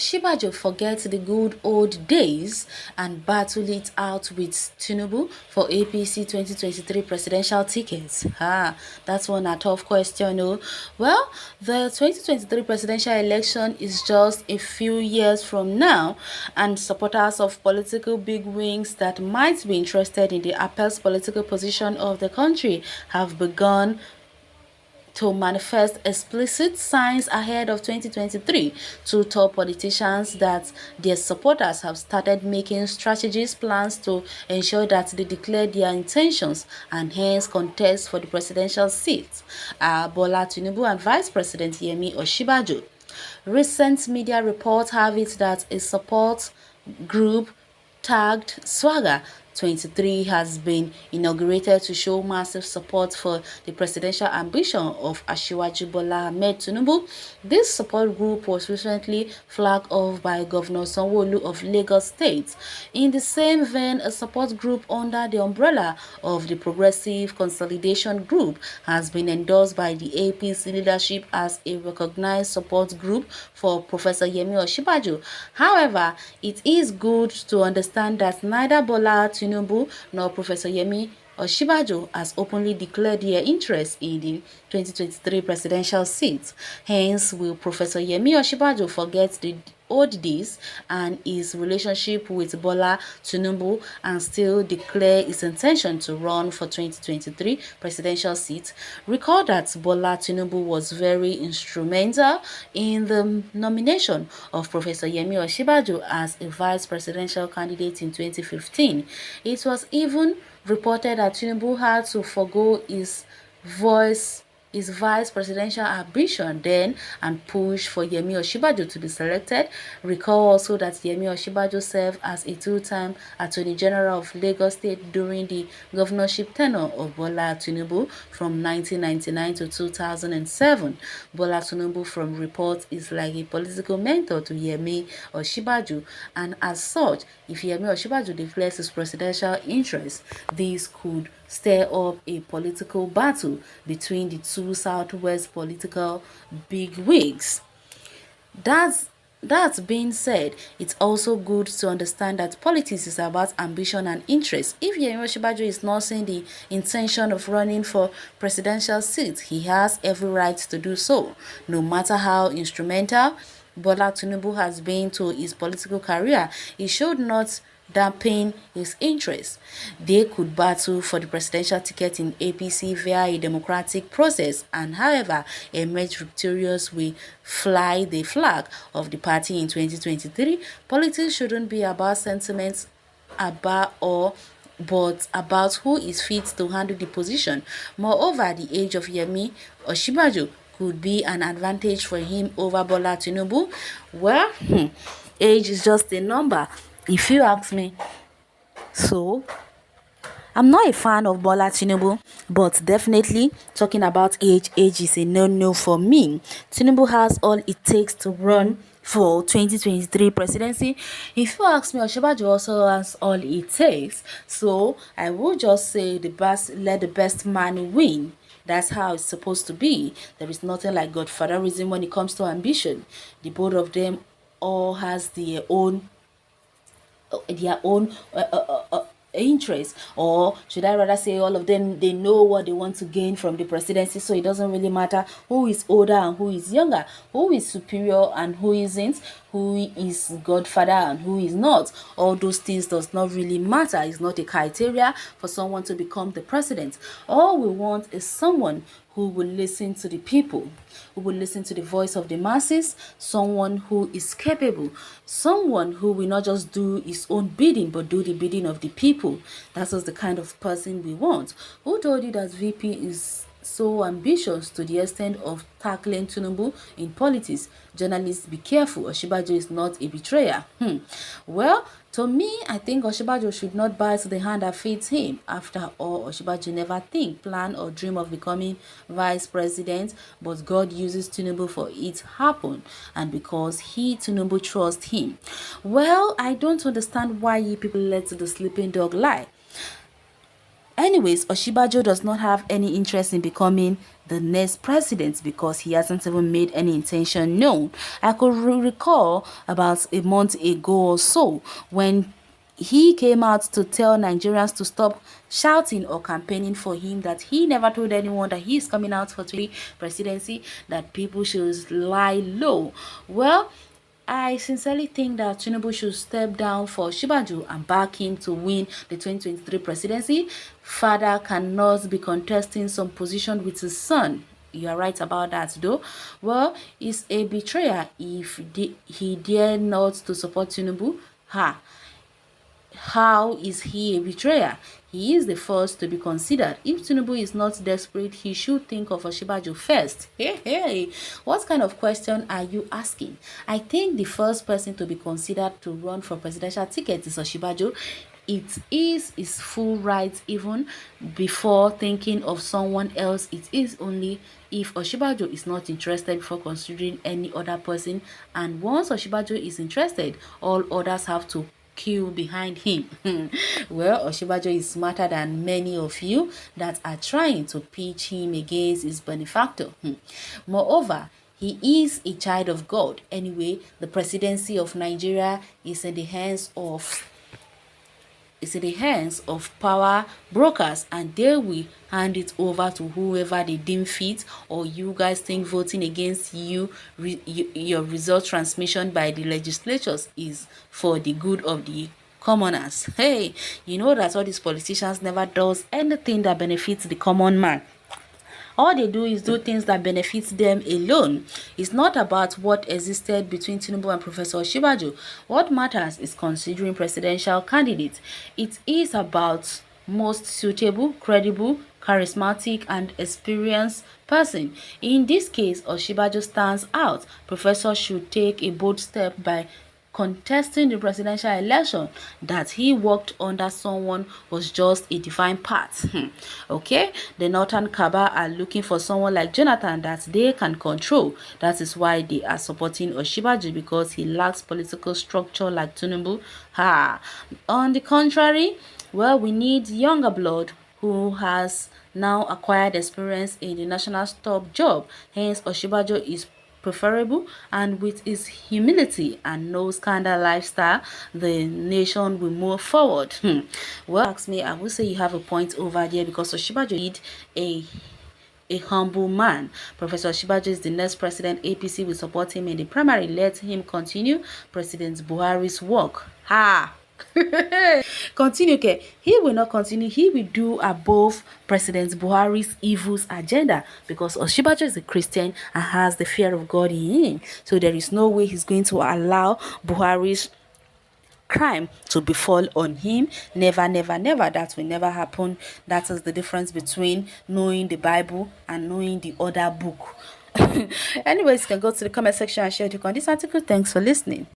OSINBAJO forget the good old days and battle it out with TINUBU for APC 2023 presidential tickets? That's one a tough question. Oh. Well, the 2023 presidential election is just a few years from now, and supporters of political bigwigs that might be interested in the apex political position of the country have begun to manifest explicit signs ahead of 2023. Two top politicians that their supporters have started making strategic plans to ensure that they declare their intentions and hence contest for the presidential seat are Bola Tinubu and Vice President Yemi OSINBAJO. Recent media reports have it that a support group tagged Swagger 23 has been inaugurated to show massive support for the presidential ambition of Asiwaju Bola Ahmed Tinubu. This support group was recently flagged off by Governor Sanwo-Olu of Lagos State. In the same vein, a support group under the umbrella of the Progressive Consolidation Group has been endorsed by the APC leadership as a recognized support group for Professor Yemi OSINBAJO. However, it is good to understand that neither Bola Tinubu nor Professor Yemi OSINBAJO has openly declared their interest in the 2023 presidential seat. Hence, will Professor Yemi OSINBAJO forget the old days and his relationship with Bola Tinubu and still declare his intention to run for 2023 presidential seat? Recall that Bola Tinubu was very instrumental in the nomination of Professor Yemi OSINBAJO as a vice presidential candidate in 2015. It was even reported that Tinubu had to forgo his vice presidential ambition then and push for Yemi OSINBAJO to be selected. Recall also that Yemi OSINBAJO served as a two-time Attorney General of Lagos State during the governorship tenure of Bola Tinubu from 1999 to 2007. Bola Tinubu, from reports, is like a political mentor to Yemi OSINBAJO, and as such, if Yemi OSINBAJO declares his presidential interest, this could stir up a political battle between the two Southwest political bigwigs. That being said, it's also good to understand that politics is about ambition and interest. If Yemi OSINBAJO is not seeing the intention of running for presidential seat, he has every right to do so, no matter how instrumental Bola Tinubu has been to his political career. He should not dampen his interest. They could battle for the presidential ticket in APC via a democratic process and, however, emerge victorious will fly the flag of the party in 2023. Politics shouldn't be about sentiments but about who is fit to handle the position. Moreover, the age of Yemi OSINBAJO could be an advantage for him over Bola Tinubu. Well, age is just a number, if you ask me. So, I'm not a fan of Bola Tinubu, but definitely talking about age is a no-no for me. Tinubu has all it takes to run for 2023 presidency. If you ask me, OSINBAJO also has all it takes. So, I will just say let the best man win. That's how it's supposed to be. There is nothing like godfatherism when it comes to ambition. The both of them all has their own interest, or should I rather say all of them, they know what they want to gain from the presidency, so it doesn't really matter who is older and who is younger, who is superior and who isn't, who is godfather and who is not. All those things does not really matter. It's not a criteria for someone to become the president. All we want is someone who will listen to the people, who will listen to the voice of the masses, someone who is capable, someone who will not just do his own bidding, but do the bidding of the people. That is the kind of person we want. Who told you that VP is so ambitious to the extent of tackling Tinubu in politics? Journalists, be careful. OSINBAJO is not a betrayer. Well, to me, I think OSINBAJO should not bite the hand that feeds him. After all, OSINBAJO never think, plan, or dream of becoming vice president, but God uses Tinubu for it to happen, and because Tinubu trusts him. Well, I don't understand why you people let the sleeping dog lie. Anyways, Osinbajo does not have any interest in becoming the next president because he hasn't even made any intention known. I could recall about a month ago or so when he came out to tell Nigerians to stop shouting or campaigning for him, that he never told anyone that he is coming out for the presidency, that people should lie low. Well, I sincerely think that Tinubu should step down for Osinbajo and back him to win the 2023 presidency. Father cannot be contesting some position with his son. You are right about that, though. Well, it's a betrayer if he dare not to support Tinubu. How is he a betrayer? He is the first to be considered. If Tinubu is not desperate, he should think of Osinbajo first. Hey, what kind of question are you asking? I think the first person to be considered to run for presidential ticket is Osinbajo. It is his full right even before thinking of someone else. It is only if Osinbajo is not interested before considering any other person. And once Osinbajo is interested, all others have to queue behind him. Well, Osinbajo is smarter than many of you that are trying to pitch him against his benefactor. Moreover, he is a child of God. Anyway, the presidency of Nigeria is in the hands of power brokers, and they will hand it over to whoever they deem fit. Or you guys think voting against your result transmission by the legislatures is for the good of the commoners? Hey, you know that all these politicians never does anything that benefits the common man. All they do is do things that benefit them alone. It's not about what existed between Tinubu and Professor Osinbajo. What matters is considering presidential candidates. It is about most suitable, credible, charismatic, and experienced person. In this case, Osinbajo stands out. Professor should take a bold step by contesting the presidential election. That he worked under someone was just a divine path. Okay, the Northern Cabal are looking for someone like Jonathan that they can control. That is why they are supporting Osinbajo, because he lacks political structure like Tinubu. On the contrary, well, we need younger blood who has now acquired experience in the national top job. Hence, Osinbajo is preferable, and with his humility and no scandal lifestyle, the nation will move forward. Well, ask me, I would say you have a point over there, because Osinbajo is a humble man. Professor Osinbajo is the next president. APC will support him in the primary. Let him continue President Buhari's work. Continue, okay? He will not continue. He will do above President Buhari's evils agenda, because Osinbajo is a Christian and has the fear of God in him. So there is no way he's going to allow Buhari's crime to befall on him. Never, never, never. That will never happen. That is the difference between knowing the Bible and knowing the other book. Anyways, you can go to the comment section and share your on this article. Thanks for listening.